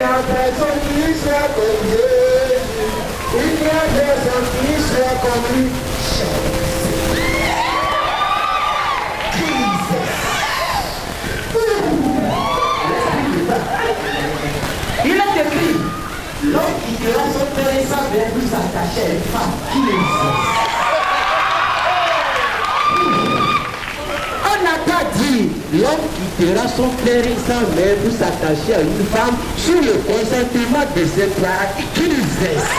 Il y a personne qui soit comme Jésus. Il n'y a personne qui soit comme lui. Il est écrit, l'homme qui quittera son père et sa mère pour s'attacher à une femme qui l'exerce. On n'a pas dit l'homme quittera son père et sa mère pour s'attacher à une femme sous le consentement de ses parents qui l'exerce.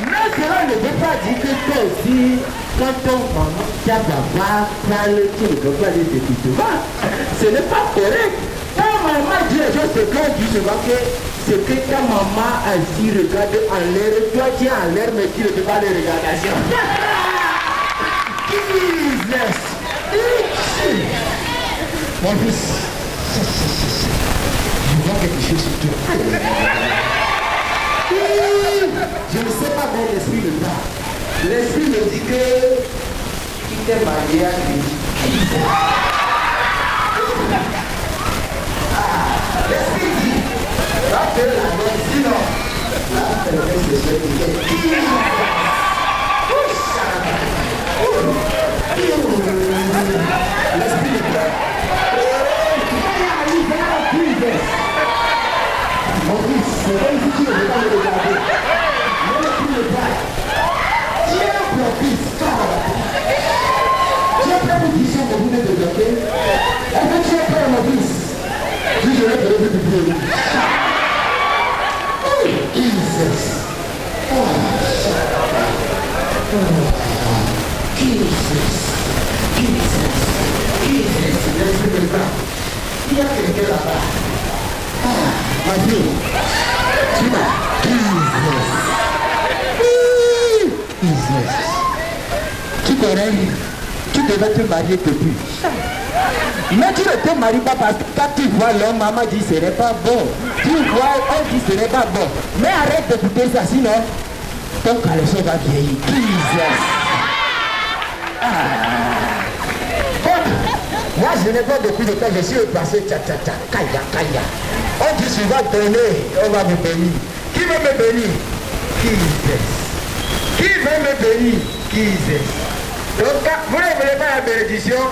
Mais cela ne veut pas dire que toi aussi, quand ton maman, ta papa parle, tu ne peux pas les écouter. Ce n'est pas correct. Ta maman dit les choses, c'est quand dit souvent que ce que ta maman a dit, regarde en l'air, toi tu es en l'air, mais tu ne peux pas les regarder. Jesus! Mon fils, je vois quelque chose sur toi. Je ne sais pas comment l'esprit me parle. L'esprit me dit que tu t'es marié à Christ. L'esprit dit, va faire la bonne, sinon, là, c'est le reste de ce qui est. L'esprit me parle. Mon fils, c'est pas ici que tu ne veux pas me regarder. L'esprit me parle. Tu es propice, car tu es prêt pour dire que vous venez de bloquer. Est-ce que tu es prêt, mon fils? Si je vais te lever du pied. Jesus. Jesus. L'esprit me parle. Il y a quelqu'un là-bas. Ma fille, tu m'as Jesus. Tu connais, tu devais te marier depuis. Mais tu ne te maries pas parce que quand tu vois l'homme, maman dit ce n'est pas bon. Tu vois, on dit ce n'est pas bon. Mais arrête d'écouter ça, sinon ton caleçon va vieillir. Jesus. Moi, je n'ai pas beaucoup de temps, je suis passé kaya. On dit souvent donner, on va me bénir. Qui veut me bénir? Jesus. Qui veut me bénir? Jesus. Donc, vous ne voulez pas la bénédiction?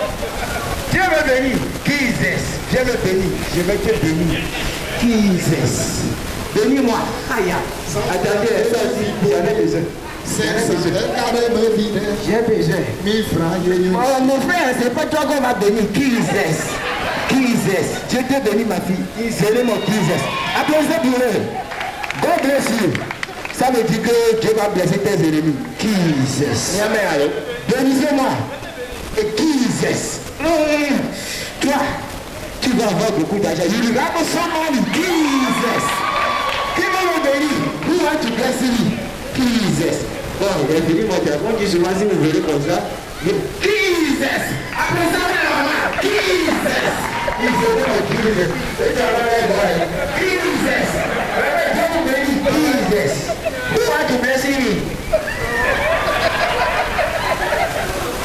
Dieu me bénit. Jesus. Dieu me bénit. Je vais te bénir. Jesus. Bénis-moi. Attendez, ça aussi, il y en a besoin. J'ai besoin. Oh, mon frère, c'est pas toi qu'on va bénir. Jesus. Dieu te bénit, ma fille. C'est le mot Jesus. Applaudissez pour eux. God bless you. Ça veut dire que Dieu va blesser tes ennemis. Jesus. Bénissez-moi. Et Jesus. Toi, tu vas avoir beaucoup d'argent. You will have some money. Jesus. Qui va me bénir? Who want to bless me? Jesus. Bon, il est venu mon téléphone qui se voit si vous venez comme ça. Jesus. Après ça, Jesus. Jesus. Who want to bless me?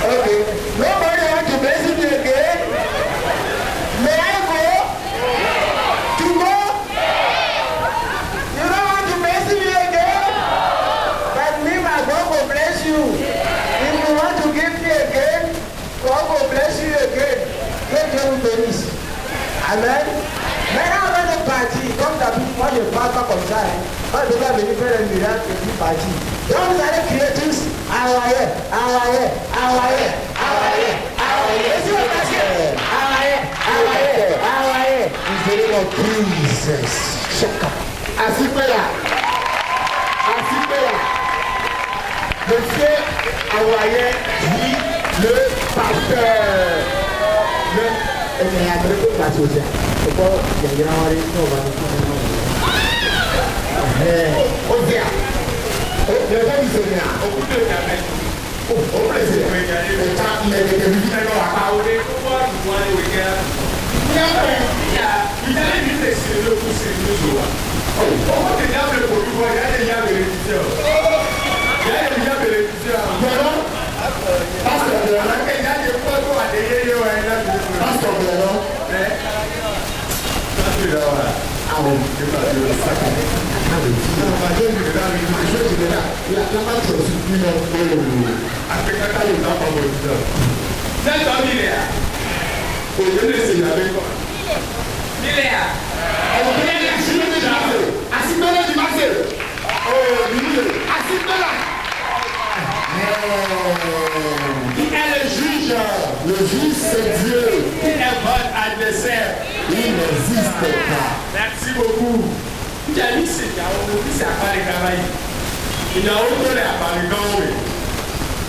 Okay. Nobody want to bless me again? May I go? To go? You don't want to bless me again? But me, my God will bless you. If you want to give me again, God will bless you again. Let Dieu vous bénisse. Amen. Maintenant, on va le partir. Comme d'habitude, moi je ne parle pas comme ça. Moi je dois venir faire un miracle et puis partir. Donc vous allez crier tous. Awaye. Et si vous passez, Awaye. Vous allez mon Jesus. Assipez là. Monsieur Awaye dit le pasteur. Mais après tout passe au sein. C'est quoi? Il y a un grand on va nous on vient. Le gars il se vient. On coupe le caméra. On plaisir. Le temps il est de lui faire la parole. Il a mis les séries pour ces jours. On va te dire le produit. Il y a déjà bénéficiaire. Pasteur, Le juge, c'est Dieu. Qui est votre adversaire? Il n'existe pas. Merci beaucoup. Jali c'est à part le travail. Il y a autre à part le temps.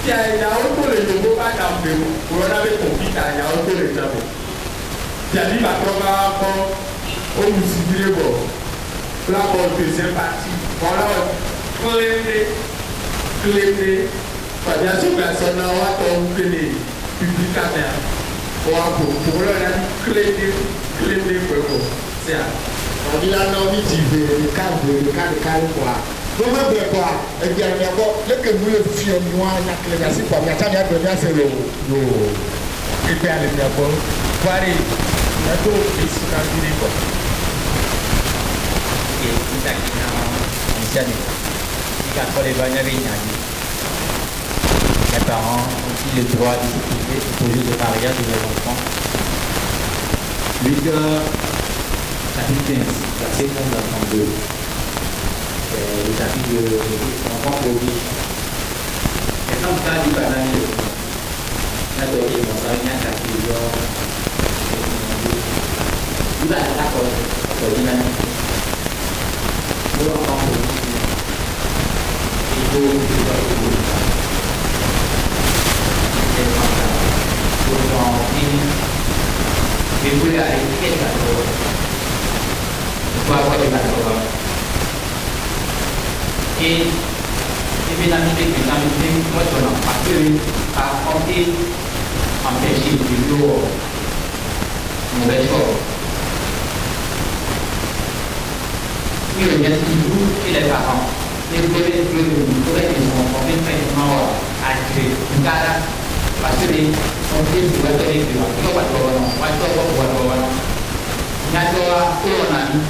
Il y a autre le nouveau pas d'ambiance. Pour on avait compris qu'il y a autre le temps. Jali va trouver au musicien bon. Là pour deuxième partie. Voilà. Clé. Pas bien sûr personne n'a pas ton clé. Public caméra. Pour le clé c'est ça. On dit là, non, il dit le cadre quoi. Donc, on veut quoi? Et bien, d'abord, dès que vous le fiez noir, il y a que les assis pour moi. Quand il y a besoin, c'est le. Et puis, allez, d'abord, pareil, il y a d'autres qui sont dans le niveau. Et tout ça qui est dans le il y a pas les bannières et les parents ont aussi le droit de s'occuper du projet de mariage de leurs enfants. Luc, chapitre 15, verset 11 à 32. Le chapitre de l'enfant prodige. Maintenant, vous avez dit par là, il y a d'autres qui vont s'arrêter à 4 jours. Vous avez d'accord, pour dynamique. Pour l'enfant prodige, il faut Ibu ya ini kan bawa di mana ini nanti macam mana pasti nanti ambil sih video mengecek ini yang ibu tidak paham ini boleh dimaafkan mau ada negara pasti mungkin buat ini juga buat bawaan, buat bawaan. Nyata orang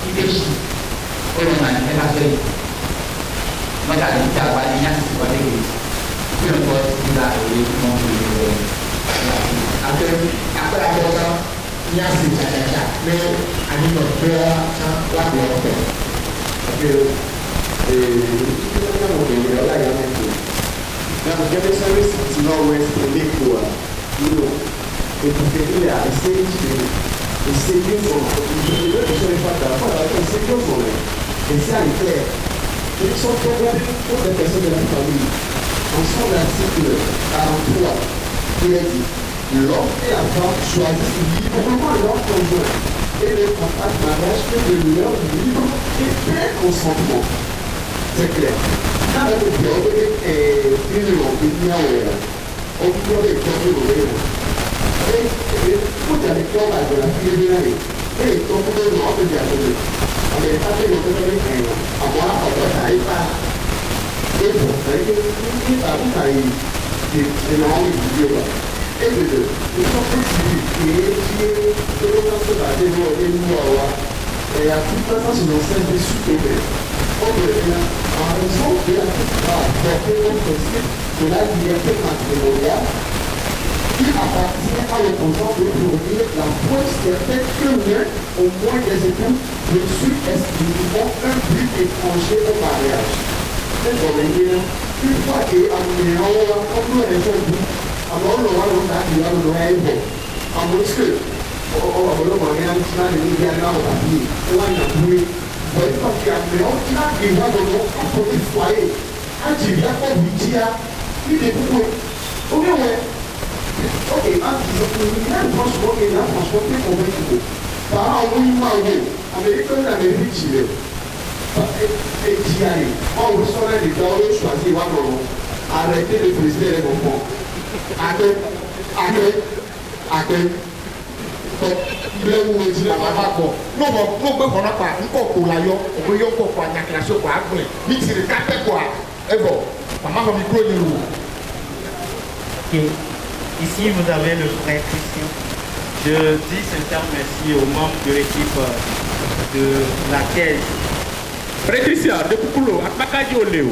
itu sih orang mereka sih mereka tidak banyak seperti itu. Kita buat kita ini mungkin apa orang yang sih caca, ni ani berdoa lagu apa? Oke, kita mungkin berdoa yang itu. Now, the General Service is not always a big poor. You know, if you are a stage, a saving for the very fact that I can save you for it. Et ça est clair. Ils sont programmés pour les personnes de la famille. Ensemble, l'article 43, qui est dit l'homme et la femme choisissent librement leur conjoint et le contrat de mariage que de leur libre et plein consentement. C'est clair. Now that we build a funeral in Yahweh, or we build a funeral, they put a call at the funeral. They don't put it on the other. And they have to go to the end. And one of the Taipa, they put the long video. Everything. It's not pretty. They don't have to buy the world anymore. They are 2007 super. En raison de la principe de la liberté matrimoniale qui appartient à l'opposant de fournir la preuve certaine que l'un au moins des époux reçut exclusivement un but étranger au mariage. Une fois que on a les gens alors on va le en mode que on va le mariage But parce qu'il y a qui va dans notre foyer, quand tu viens pour lui dire, il est beaucoup. Ok, ouais. Ok, franchement, il a franchement fait convaincre. Par un mouvement, Américain, l'Amérique, il est. Et d'y aller. On reçoit les gars, on choisit, arrêtez de briser les enfants. Arrête. Ilé wo ti la bàbá kọ n'o gbé kɔnɔ pa nkɔ ko la yɔ o bɛ yɔ kɔ kɔ nyakilasi kɔ agbɛ mi tiri k'atɛ kɔ ɛbɔ mama fɔ mi kúrò ní lu. Ok, ici vous avez le frère Christian. Je dis sincèrement merci aux membres de l'équipe de la thèse. Patricia, de Poulo, à Pakaji Oléo.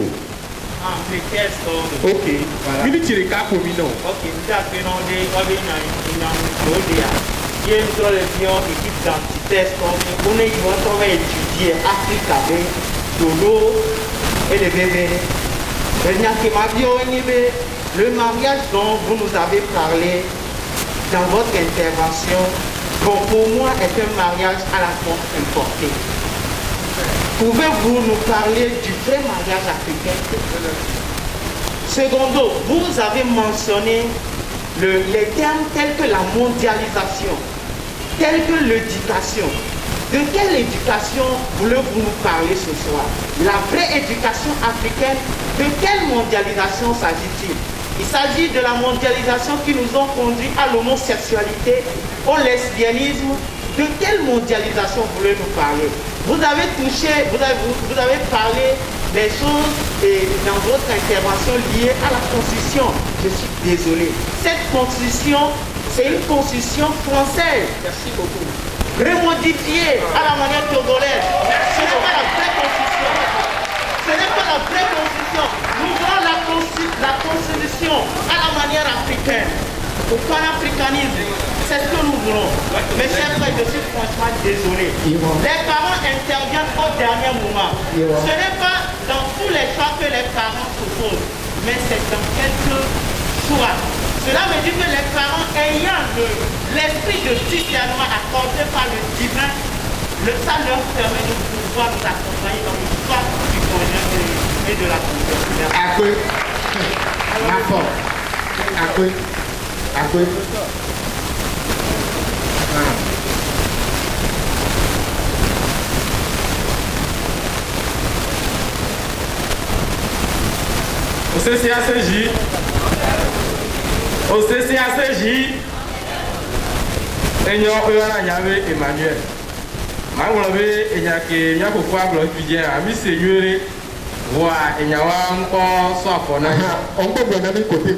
Ah, les thèses sont... Ok. Voilà. Minute Rika Pomino. Ok, nous avons fait un il y a une équipe d'antithèse on est étudier Afrique avec Dolo et les bébés. Le mariage dont vous nous avez parlé dans votre intervention, bon, pour moi, est un mariage à la fois importé. Pouvez-vous nous parler du vrai mariage africain? Secondo, vous avez mentionné les termes tels que la mondialisation, tels que l'éducation. De quelle éducation voulez-vous nous parler ce soir? La vraie éducation africaine, de quelle mondialisation s'agit-il? Il s'agit de la mondialisation qui nous a conduit à l'homosexualité, au lesbianisme. De quelle mondialisation voulez-vous parler? Vous avez touché, vous avez parlé des choses dans votre intervention liées à la Constitution. Je suis désolé. Cette Constitution, c'est une Constitution française. Merci beaucoup. Remodifiée à la manière togolaise. Ce n'est pas la vraie Constitution. Ce n'est pas la vraie Constitution. Nous voulons la Constitution à la manière africaine. Au panafricanisme, c'est ce que nous voulons. Mes chers frères, je suis franchement désolé. Les parents interviennent au dernier moment. Ce n'est pas dans tous les choix que les parents s'opposent, mais c'est dans quelques choix. Cela veut dire que les parents ayant l'esprit de discernement accordé par le divin, ça leur permet de pouvoir nous accompagner dans le choix du conjoint et de la conjointe. Après, Au CCACJ, Emmanuel. on peut donner côté.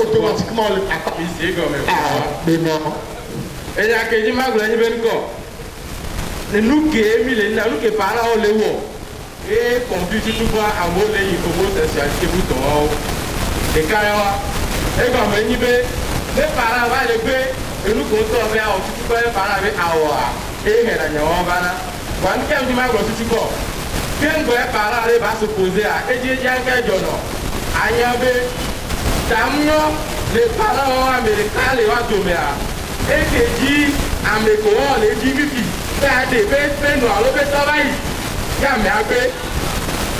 Automatiquement, nous qui nous qui parlons les mots et conduit tout quoi à mot les homosexualité bouton et carrément et comme les parents va les paix et nous comptons bien au tout quoi les parents avec awa et la nyawa bana quand quelqu'un dit ma grosse tout quoi quand les parents va se poser à et dire qu'il y a jono ayabe tamno les parents américains les va tomber et que dit américain les dit bibi ade be no alo be to bayi ya me agbe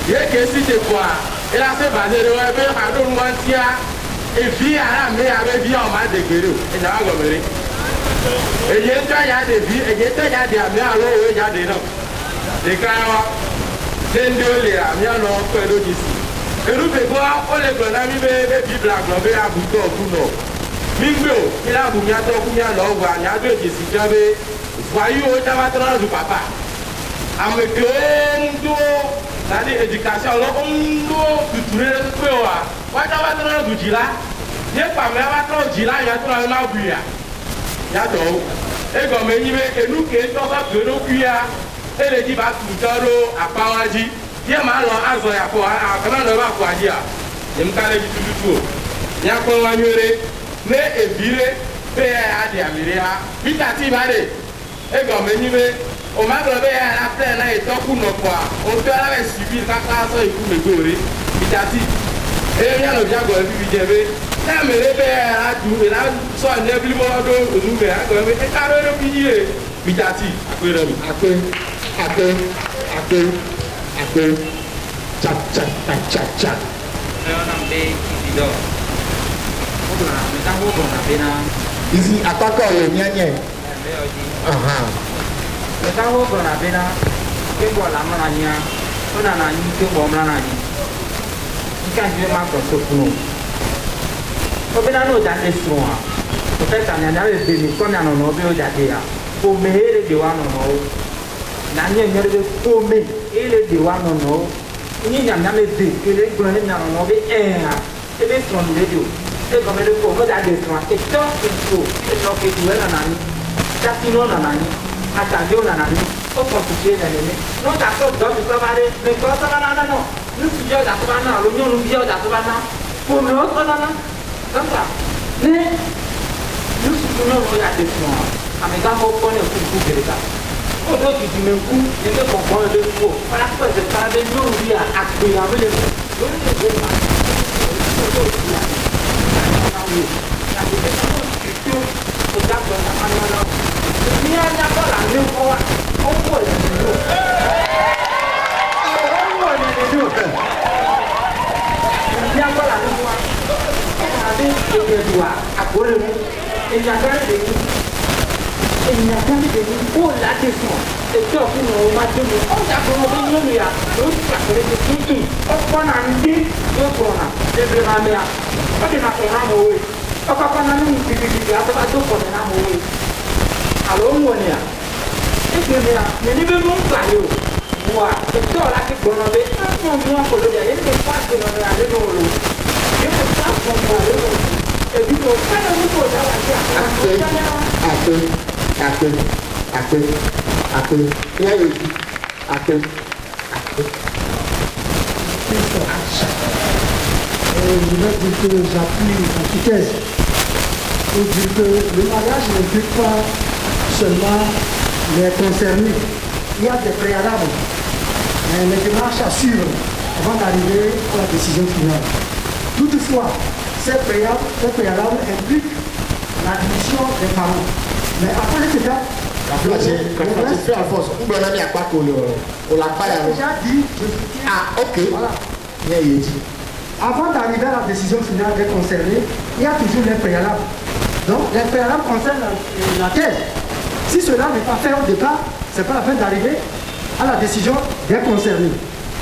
ye ke si te kwa e la se baze re we be ado nwa tia e vi ara me abe vi o ma de gbere o e ja go mere e ye to ya de vi e ye to ya de ame alo o ya de no de ka wa den de le ame alo ko e do jisi eru be go o le gbo na mi be bi bla gbo be abuto ku no mi gbe o ila bu nya to ku nya lo gba nya do jisi jabe voyez au Jamaïcain du papa. Avec c'est-à-dire éducation, on doit culturer le peu. What Jamaïcain du Gila, il n'y a pas de Gila, il y a trop de Mabuya. Il y a trop. Et comme et nous qui sommes à nos cuillères, et les dix bâtons à Pawaji, il y a mal à Zoya pour un canal de Mabuya. Il y a un canal du tout. Il y a un canal de mais et viré, PA de Amiria, Pitati Vade. Et comme on m'a trouvé à la plaine et tant qu'on ne voit, on peut aller subir la classe et pour me gorer. Il a dit, et bien le diable a vu Vidiavé, là me réveille à la tour et là, soit un début mort de nous, mais à quand même, et carré le pilier. Il a dit, ici, attaquant le mien. Le temps où on a bien, que bon la manania, on a un que bon manani. Il can't be marked for so. Open a note and this one. Peut-être qu'il y a des bénis comme il y a un noble d'Adéa. Pour me aider de one on all. Nanya n'y a de pour me aider de one on all. Il n'y a jamais dit que les grenades n'ont pas et bien son radio. Et comme le pauvre a des soins, et tant qu'il faut, et tant que tu es en ami, Tafino en ami, attendez en ami, au constitué d'un aimé. Non, d'accord, donc il peut parler, mais quand ça va, non, nous fuyons d'Atovana, l'oignon nous vient d'Atovana, pour l'autre, non, comme ça. Mais, nous soutenons la défense. À mes gars, on connaît aussi le coup de l'État. Au dos qui dit même coup, il ne comprend pas de faux. Voilà pourquoi je parle de nous, il y a acté avec les mots. Donc, je ne veux pas. La défense structure, au cap de la manuela. Il y a d'abord la même fois, on peut le dire. On peut le dire. Il y a d'abord la même fois. Il n'y a pas de il n'y a pas de pour la défense. Et toi, vous n'avez pas de mots. On a commencé à nous, l'autre partenaire de qui on a dit, on a des ramères. On a fait un mot. On a fait un mot qui dit, on a fait un mot. Alors, on est là. Et puis, mais nous devons parler. Moi, c'est toi là qui on avait un mois pour le dire. Il n'est pas que l'on est allé dans l'eau. Il n'est pas qu'on va aller dans l'eau. Et puis, on fait un mot dans la terre. Je vais dire que j'appuie l'antithèse pour dire que le mariage n'implique pas seulement les concernés. Il y a des préalables, les démarches à suivre avant d'arriver à la décision finale. Toutefois, ces préalables impliquent l'admission des parents. Mais après cette étape, Quand tu fais Alphonse, on va aller à quoi qu'on l'a pas déjà dit, je soutiens. Ah, ok. Voilà. Bien, il dit. Avant d'arriver à la décision finale des concernés, il y a toujours les préalables. Donc, les préalables concernent la thèse. Si cela n'est pas fait au départ, ce n'est pas la peine d'arriver à la décision des concernés.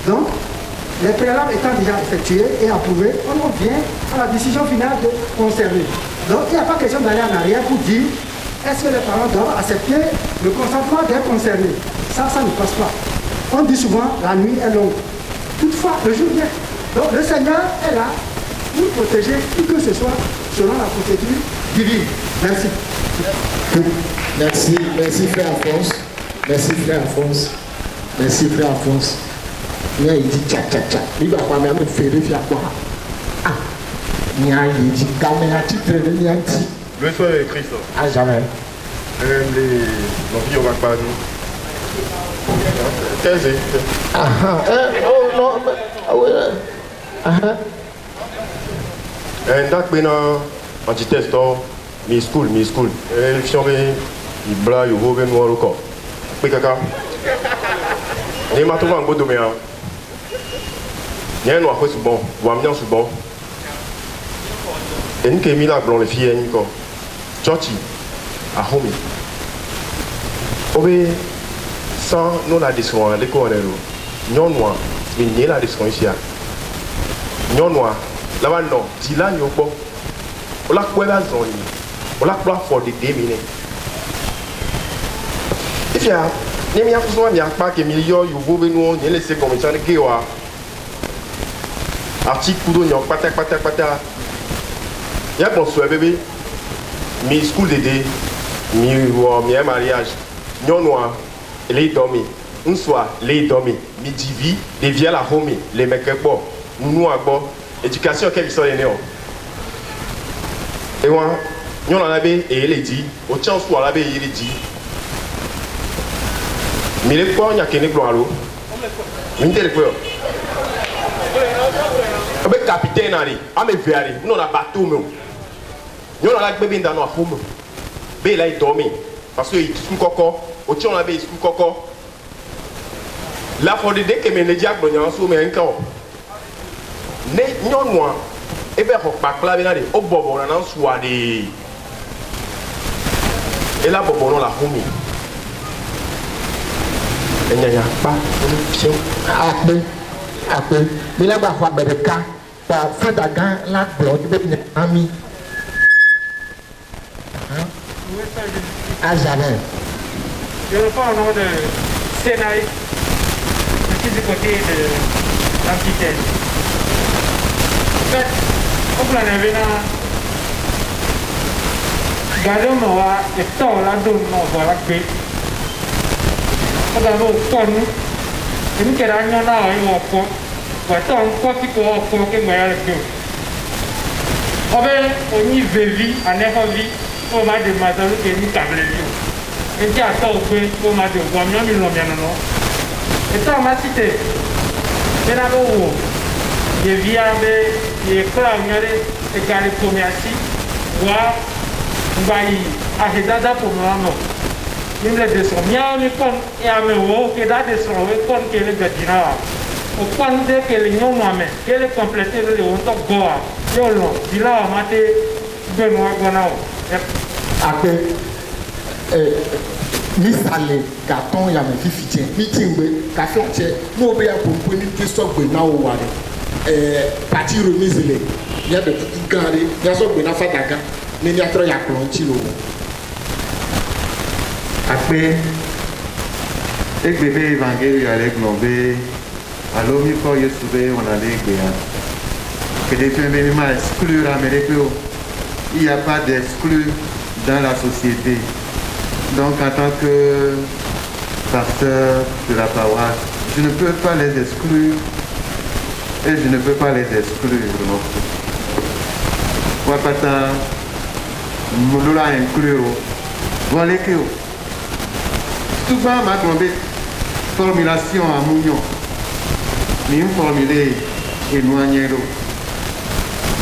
Donc, les préalables étant déjà effectués et approuvés, on revient à la décision finale des concernés. Donc, il n'y a pas question d'aller en arrière pour dire est-ce que les parents doivent accepter le consentement des concernés. Ça ne passe pas. On dit souvent la nuit est longue. Toutefois, le jour vient. Donc le Seigneur est là pour protéger qui que ce soit selon la procédure divine. Merci. Merci frère Alphonse. Merci frère Alphonse. Merci frère Alphonse. Il dit tcha tcha tcha. Il va pas même faire quoi. Ah. Il dit caméra titre de nianti. Le soir est Christ. Ah jamais. Les filles on va pas nous. Taisez. Ah oh non. Ah ouais. Ah. Ndak bena antitest mi school. Élection il bla yo go ben noir encore. Pe kaka. Ni ma trouver en go domaine. Ni noir c'est bon, ou ambiance bon. Et nous qui mis là blanc les filles encore. Chochi à home. Obe sans nous la descend les corners. Non noir, il n'y a la descend ici. Non noir. Là-bas non, si là nous pas. On l'a quoi la zone. On l'a pas for the day minute. If ya, ni mi afuso mi akpa ke million you go be no ni laisser comme ça ke wa. Article do nyon pata. Ya bon so bébé. Mi school dédé, mi mariage. Nyon noir, les dormi. Un soir, les dormi. Mi divi, les via la home, les mecs bon. Nous à bon. Éducation quelle sont les néons. Et moi, nous en avons et il est dit, au tien soit là il est dit. Mais les points, il y a qu'un éclat à l'eau. Il y a des points. Le capitaine allez, à me faire aller, nous on a bateau nous. Nous on a bébé dans nos home. Bé là il dormi parce que il sous coco, au tien on avait sous coco. Là faut dire que mes diacres on sous mais encore. Ne nyɔnua ebe xɔ kpakpla bi na de wo bɔbɔ nana sua de ela bɔbɔ nɔ la xɔmi enyanya kpa wòle fiɛw. Akpe mi la gba xɔ agbe ɖeka ta fada gã la gblɔ be ne ami. Azalɛ. Je reprends au nom de Sénaï, je suis du côté de l'antithèse. En fait, au plan de vena gardons moi et tant la donne non voilà que on a beau con et nous qu'elle a rien là il va quoi tant quoi qui quoi que moi avec nous on y vit en vie on m'a demandé que nous tablions et qui a tant que on m'a dit on m'a mis l'homme non et tant m'a cité c'est là où je viens de l'école et quand les commerçants voient vai ajudar por mano nimble de so nya mi kon ya me wo ke da de so we kon ke le gadina o kon de ke le nyo mame ke le compléter le on to goa yo lo dila mate beno agona o ape mi sale gaton ya me fifitien mi tingbe ka fi onche mo be ya pompo ni ti so gbe na o wa parti remise le ya de gare ya so gbe na fadaga ni ni atro ya klonchi lo ape egbebe evangeli ale glombe alo mi ko yesube on ale gbea que des femmes ma exclure américain il n'y a pas d'exclus dans la société donc en tant que pasteur de la paroisse je ne peux pas les exclure et je ne peux pas les exclure non plus pas Mouloula inclure voilà que tout ça m'a tombé formulation à Mounion mais une formulée éloignée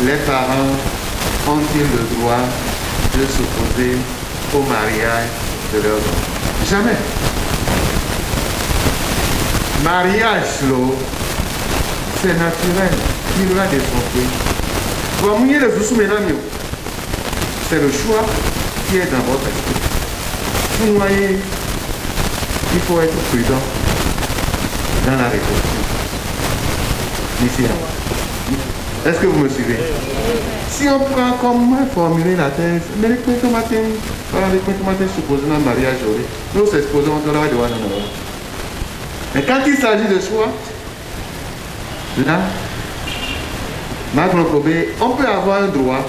les parents ont-ils le droit de s'opposer au mariage de leurs enfants? Jamais. Mariage c'est naturel il va défendre comme il est le sous-ménage. C'est le choix qui est dans votre esprit. Vous voyez, il faut être prudent dans la réflexion. Ici, est-ce que vous me suivez? Si on prend comme formuler la thèse, mais les matin supposons un mariage, nous s'exposons de la loi. Mais quand il s'agit de choix, là, on peut avoir un droit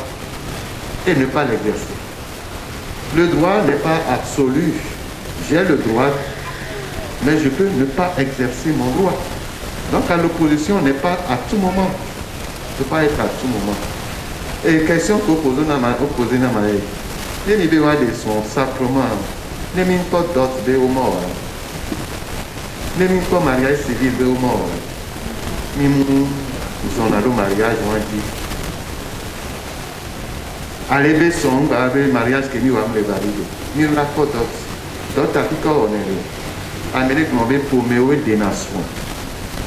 et ne pas l'exercer. Le droit n'est pas absolu. J'ai le droit, mais je peux ne pas exercer mon droit. Donc l'opposition n'est pas à tout moment. Ne peut pas être à tout moment. Et question que vous posez dans ma vie, les niveaux de son sacrement, les mines pas d'autres de au mort, les mines pas mariage civil de au mort, nous sommes allés au mariage, on dit. Allez, besson, avec mariage que nous avons validé. Nous avons fait d'autres articles. Amérique nous avons promené des nations.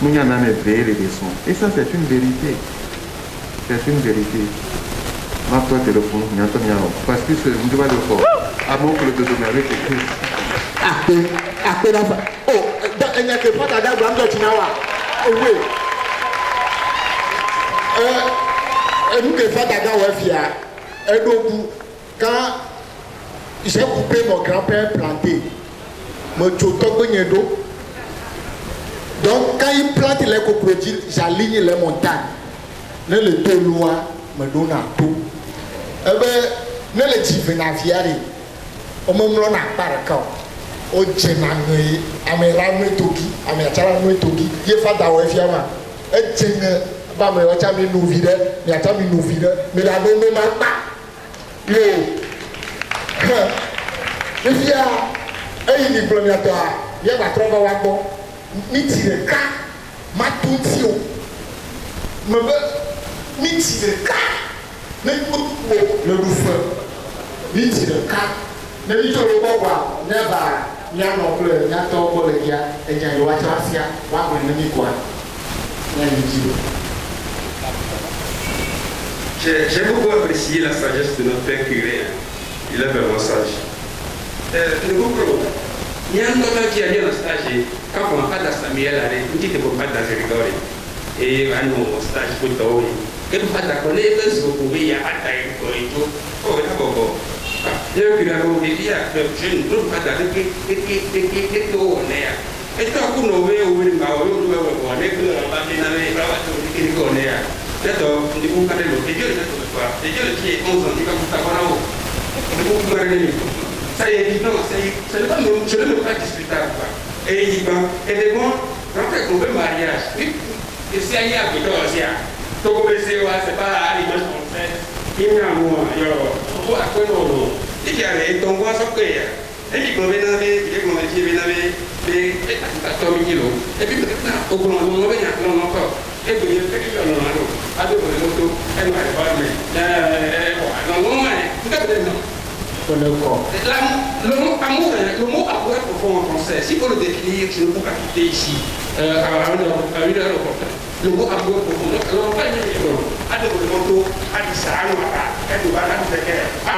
Nous avons veillé les leçons. Et ça, c'est une vérité. C'est une vérité. Ma toi, téléphone, nous avons parce que c'est une nouvelle fois. À mon que le deuxième avec le Après la fin. Oh, il n'y a que pas d'adaptation dans le Tinawa. Oui. Nous que pas d'adaptation. Et donc, quand j'ai coupé mon grand-père planté, mon d'eau. Donc, quand il plante les crocodiles, j'aligne les montagnes. Ne le deux lois me donne à tout. Eh bien, ne le dis pas naviari. On me l'a pas d'accord. O djenanwe, ameranwe toki, amecharanwe toki. Il faut d'avoir fiama. Et djenanwe, bah me wachami nouvide, me wachami nouvide, me la donne ma. Yo, le via, il est premier à toi. Il y a ma trompe à wako. Miti le cas, ma tuntio. Me veut, miti le cas. Ne le bouffeur. Miti le cas. Ne lui le bois, ne va, n'y a non plus, n'y a ton collègue, et n'y a eu à Chassia, ou à l'ennemi quoi. J'ai beaucoup apprécié la sagesse de notre père curé. Il est vraiment sage. Le groupe, il y a un autre qui a dit dans le stage, quand on a fait la Samuel, on dit que vous faites la Gérigore. Et on stage pour toi. Et vous faites la connaître, vous pouvez y aller pour et tout. Oh, d'accord. Il y a eu un dit, je ne trouve pas d'aller que on est. Et toi, vous n'avez pas eu de D'accord, on dit qu'on a le Dieu le soir. Et Dieu qui est 11 ans, il va vous savoir là-haut. Ça y est évident, je ne veux pas discuter. Et il dit, et des bons, après qu'on veut mariage, et c'est à y a plutôt aussi. Donc, c'est pas l'image française. Il y a un mot, il y a un peu de il y a un ton voix sur quoi. Et puis, on va venir, et puis, au bout d'un moment, il y a un encore. Et puis, il y a un autre. À deux, elle m'a parlé. Le mot amour est profond en français. Si vous le définir, je ne peux pas quitter ici. Le mot amour est profond. Alors, on va dire, à deux, à